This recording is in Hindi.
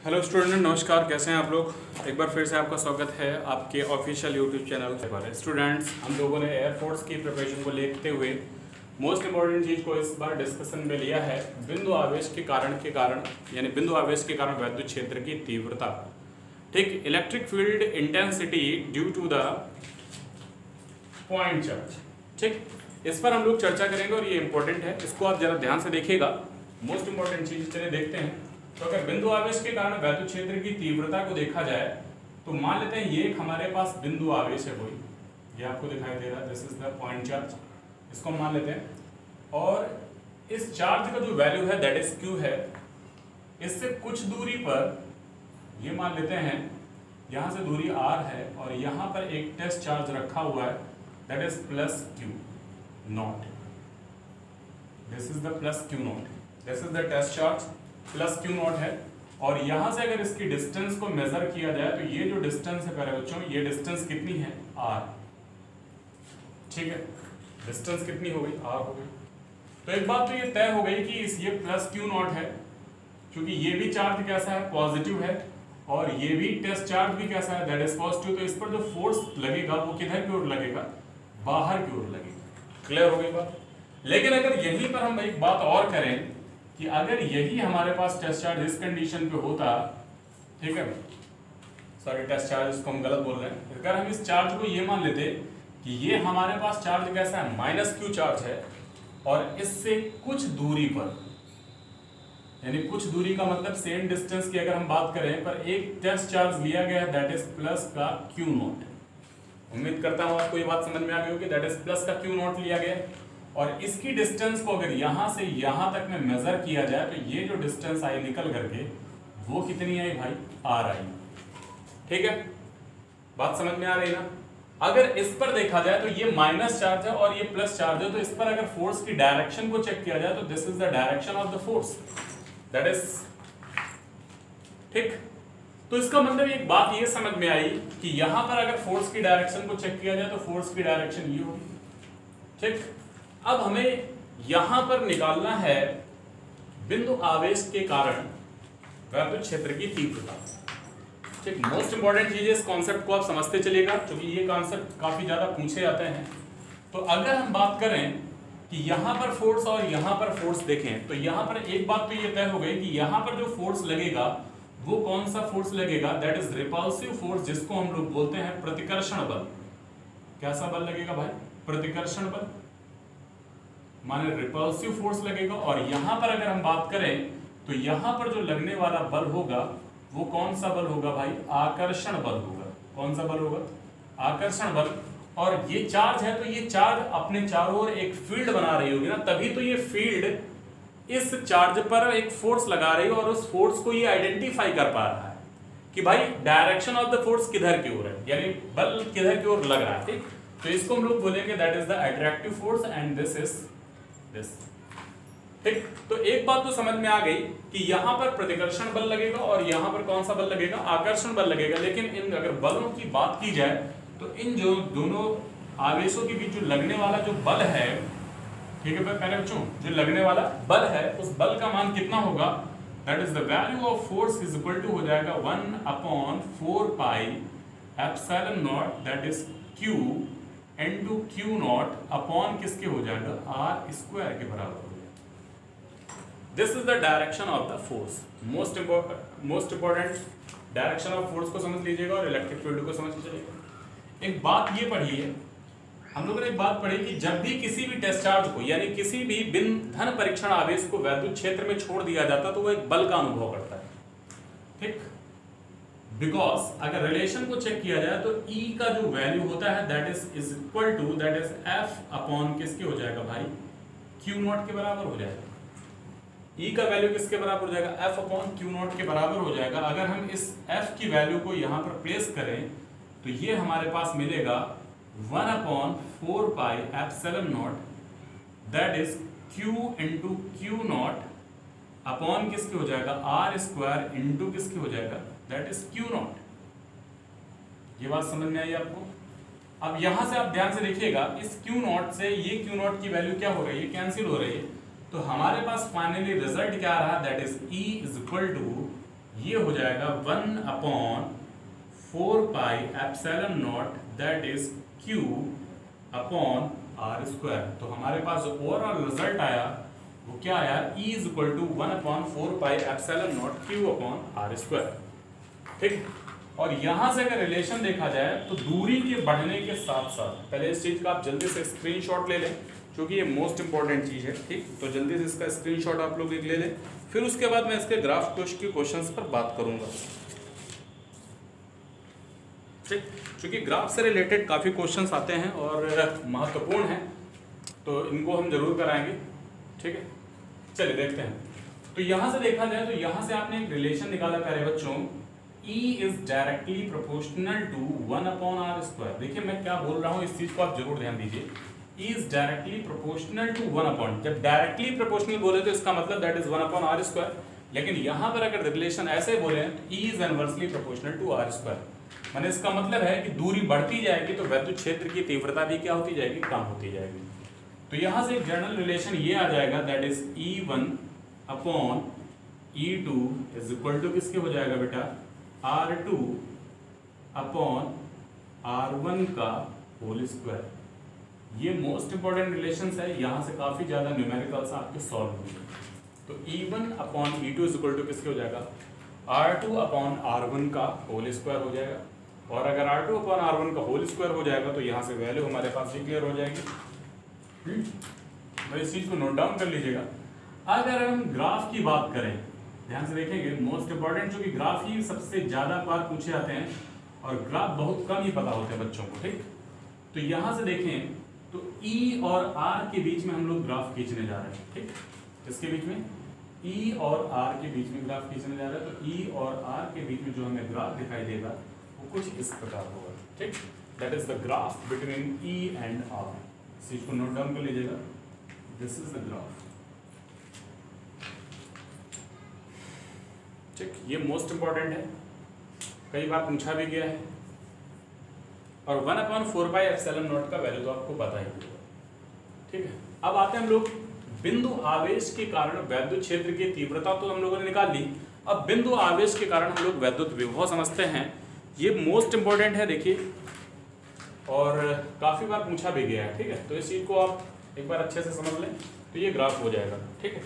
हेलो स्टूडेंट, नमस्कार। कैसे हैं आप लोग। एक बार फिर से आपका स्वागत है आपके ऑफिशियल यूट्यूब चैनल पर। स्टूडेंट्स, हम लोगों ने एयरफोर्स की प्रिपरेशन को लेते हुए मोस्ट इम्पॉर्टेंट चीज़ को इस बार डिस्कशन में लिया है, बिंदु आवेश के कारण यानी बिंदु आवेश के कारण विद्युत क्षेत्र की तीव्रता। ठीक, electric field intensity due to the point charge. ठीक, इस पर हम लोग चर्चा करेंगे और ये इंपॉर्टेंट है, इसको आप जरा ध्यान से देखिएगा। मोस्ट इंपॉर्टेंट चीज चलिए देखते हैं। तो अगर बिंदु आवेश के कारण विद्युत क्षेत्र की तीव्रता को देखा जाए तो मान लेते हैं ये एक हमारे पास बिंदु आवेश है कोई, ये आपको दिखाई दे रहा है, this is the point charge, इसको मान लेते हैं। और इस चार्ज का जो वैल्यू है दैट इज क्यू है। इससे कुछ दूरी पर ये मान लेते हैं यहाँ से दूरी r है और यहाँ पर एक टेस्ट चार्ज रखा हुआ है that is plus q naught. This is the plus q naught, this is the test charge plus q naught है। और यहां से अगर इसकी डिस्टेंस को मेजर किया जाए तो ये जो डिस्टेंस है प्यारे बच्चों, ये डिस्टेंस कितनी है r। ठीक है, डिस्टेंस कितनी हो गई, r हो गई। तो एक बात तो ये तय हो गई कि इस ये प्लस क्यू नॉट है क्योंकि ये भी चार्ज कैसा है, पॉजिटिव है, और ये भी टेस्ट चार्ज भी कैसा है, दैट इज पॉजिटिव। तो इस पर जो फोर्स लगेगा वो किधर की ओर लगेगा, बाहर की ओर लगेगा। क्लियर हो गई बात। लेकिन अगर यहीं पर हम एक बात और करें कि अगर यही हमारे पास टेस्ट चार्ज इस कंडीशन पे होता, ठीक है, सॉरी टेस्ट चार्ज इसको हम गलत बोल रहे हैं, अगर हम इस चार्ज को ये मान लेते कि ये हमारे पास चार्ज कैसा है, माइनस क्यू चार्ज है, और इससे कुछ दूरी पर, यानी कुछ दूरी का मतलब सेम डिस्टेंस की अगर हम बात करें, पर एक टेस्ट चार्ज लिया गया है दैट इज प्लस का क्यू नॉट। उम्मीद करता हूं आपको ये बात समझ में आ गई होगी, दैट इज प्लस का क्यू नॉट लिया गया है। और इसकी डिस्टेंस को अगर यहां से यहां तक में मेजर किया जाए तो ये जो डिस्टेंस आई निकल करके वो कितनी आई भाई, आर आई। ठीक है, बात समझ में आ रही ना। अगर इस पर देखा जाए तो ये माइनस चार्ज है और ये प्लस चार्ज है, तो इस पर अगर फोर्स की डायरेक्शन को चेक किया जाए तो this is the direction of the force, that is. ठीक, तो इसका मतलब एक बात ये समझ में आई कि यहां पर अगर फोर्स की डायरेक्शन को चेक किया जाए तो फोर्स की डायरेक्शन ये होगी। ठीक, अब हमें यहां पर निकालना है बिंदु आवेश के कारण विद्युत क्षेत्र की तीव्रता। ठीक, मोस्ट इंपॉर्टेंट चीज है, इस कॉन्सेप्ट को आप समझते चलिएगा क्योंकि ये कॉन्सेप्ट काफी ज्यादा पूछे जाते हैं। तो अगर हम बात करें कि यहां पर फोर्स और यहां पर फोर्स देखें तो यहां पर एक बात तो ये तय हो गई कि यहां पर जो फोर्स लगेगा वो कौन सा फोर्स लगेगा, दैट इज रिपल्सिव फोर्स, जिसको हम लोग बोलते हैं प्रतिकर्षण बल। कैसा बल लगेगा भाई, प्रतिकर्षण बल, माने रिपल्सिव फोर्स लगेगा। और यहां पर अगर हम बात करें तो यहां पर जो लगने वाला बल होगा वो कौन सा बल होगा भाई, आकर्षण बल होगा। कौन सा बल होगा, आकर्षण बल। और ये चार्ज है तो ये चार्ज अपने चारों ओर एक फील्ड बना रही होगी ना, तभी तो ये फील्ड इस चार्ज पर एक फोर्स लगा रही है और उस फोर्स को ये आइडेंटिफाई कर पा रहा है कि भाई डायरेक्शन ऑफ द फोर्स किधर की ओर है, यानी बल किधर की ओर लग रहा है। ठीक, तो इसको हम लोग बोलेंगे that is the attractive force and this is this. ठीक, तो एक बात तो समझ में आ गई कि यहां पर प्रतिकर्षण बल लगेगा और यहां पर कौन सा बल लगेगा, आकर्षण बल लगेगा। लेकिन इन अगर बलों की बात की जाए तो इन जो दोनों आवेशों के बीच जो लगने वाला जो बल है, ठीक है पहले बच्चों, जो लगने वाला बल है उस बल का मान कितना होगा, that is the value of force is equal to हो जाएगा 1/4 pi epsilon naught that is q into q naught upon किसके हो जाएगा, आर स्क्वायर के बराबर हो जाएगा। This is the direction of the force. Most important direction of force को समझ लीजिएगा और इलेक्ट्रिक फील्ड को समझ लीजिएगा। एक बात ये पढ़ी है हम लोगों ने, एक बात पढ़ी कि जब भी किसी भी टेस्ट चार्ज को यानी किसी भी धन परीक्षण आवेश को विद्युत क्षेत्र में छोड़ दिया जाता तो वो एक बल का अनुभव करता है। ठीक, बिकॉज अगर रिलेशन को चेक किया जाए तो E का जो वैल्यू होता है that is equal to that is F upon किसके हो जाएगा भाई, Q नॉट के बराबर हो जाएगा। E का वैल्यू किसके बराबर हो जाएगा, F अपॉन Q नॉट के बराबर हो जाएगा। अगर हम इस F की वैल्यू को यहाँ पर प्लेस करें तो ये हमारे पास मिलेगा 1/4 pi epsilon naught that is Q into Q naught upon किसके हो जाएगा, आर स्क्वायर इंटू किसके हो जाएगा, दैट इज क्यू नॉट। ये बात समझ में आई आपको। अब यहां से आप ध्यान से देखिएगा, इस क्यू नॉट से ये क्यू नॉट की वैल्यू क्या हो रही है, कैंसिल हो रही है। तो हमारे पास फाइनली रिजल्ट क्या आ रहा है, that is E is equal to ये हो जाएगा 1/4πε0 that is Q upon R square. तो हमारे पास जो ओवरऑल रिजल्ट आया वो क्या आया, E is equal to 1/4πε0 Q upon R square. ठीक, और यहां से अगर रिलेशन देखा जाए तो दूरी के बढ़ने के साथ साथ, पहले इस चीज का आप जल्दी से स्क्रीनशॉट ले लें क्योंकि ये मोस्ट इंपॉर्टेंट चीज है। ठीक, तो जल्दी से इसका स्क्रीनशॉट आप लोग ले लें, फिर उसके बाद मैं इसके ग्राफ के क्वेश्चंस पर बात करूंगा। ठीक, क्योंकि ग्राफ से रिलेटेड काफी क्वेश्चंस आते हैं और महत्वपूर्ण हैं, तो इनको हम जरूर कराएंगे। ठीक है, चलिए देखते हैं। तो यहां से देखा जाए तो यहां से आपने एक रिलेशन निकाला प्यारे बच्चों, E is directly proportional to 1/r²। देखिए मैं क्या बोल रहा हूं, इस चीज को आप जरूर ध्यान दीजिए। E is directly proportional to 1/, जब डायरेक्टली प्रोपोर्शनल बोले तो इसका मतलब दैट इज 1/r², लेकिन यहां पर अगर रिलेशन ऐसे बोले तो E is inversely proportional to r²। माने इसका मतलब है कि दूरी बढ़ती जाएगी तो विद्युत क्षेत्र की तीव्रता भी क्या होती जाएगी, कम होती जाएगी। तो यहां से एक जनरल रिलेशन ये आ जाएगा that is E1 upon E2 is equal to किसके हो जाएगा बेटा, R2 अपॉन R1 का होल स्क्वायर। ये मोस्ट इंपॉर्टेंट रिलेशंस है, यहाँ से काफी ज्यादा न्यूमेरिकल्स आपके सॉल्व होंगे। तो E1 upon E2 is equal to किसके हो जाएगा, R2 अपॉन R1 का होल स्क्वायर हो जाएगा। और अगर R2 अपॉन R1 का होल स्क्वायर हो जाएगा तो यहाँ से वैल्यू हमारे पास भी क्लियर हो जाएगी। तो इस चीज को नोट डाउन कर लीजिएगा। अगर हम ग्राफ की बात करें, ध्यान से देखेंगे, मोस्ट इंपॉर्टेंट, क्योंकि ग्राफ ही सबसे ज्यादा बार पूछे जाते हैं और ग्राफ बहुत कम ही पता होते हैं बच्चों को। ठीक, तो यहां से देखें तो E और R के बीच में हम लोग ग्राफ खींचने जा रहे हैं। ठीक, किसके बीच में, E और R के बीच में ग्राफ खींचने जा रहे हैं। तो E और R के बीच में जो हमें ग्राफ दिखाई देगा वो कुछ इस प्रकार होगा। ठीक, that is the graph between E and R। इस चीज को नोट डाउन कर लीजिएगा, दिस इज द ग्राफ। ठीक, ये मोस्ट इंपॉर्टेंट है, कई बार पूछा भी गया है। और 1/4πε0 का वैल्यू तो आपको पता ही होगा। ठीक है, अब आते हैं हम लोग बिंदु आवेश के कारण वैद्युत क्षेत्र की तीव्रता तो हम लोगों ने निकाल ली। अब बिंदु आवेश के कारण हम लोग वैद्युत विभव समझते हैं। ये मोस्ट इंपॉर्टेंट है देखिए, और काफी बार पूछा भी गया है। ठीक है, तो इस चीज को आप एक बार अच्छे से समझ लें तो ये ग्राफ हो जाएगा। ठीक है।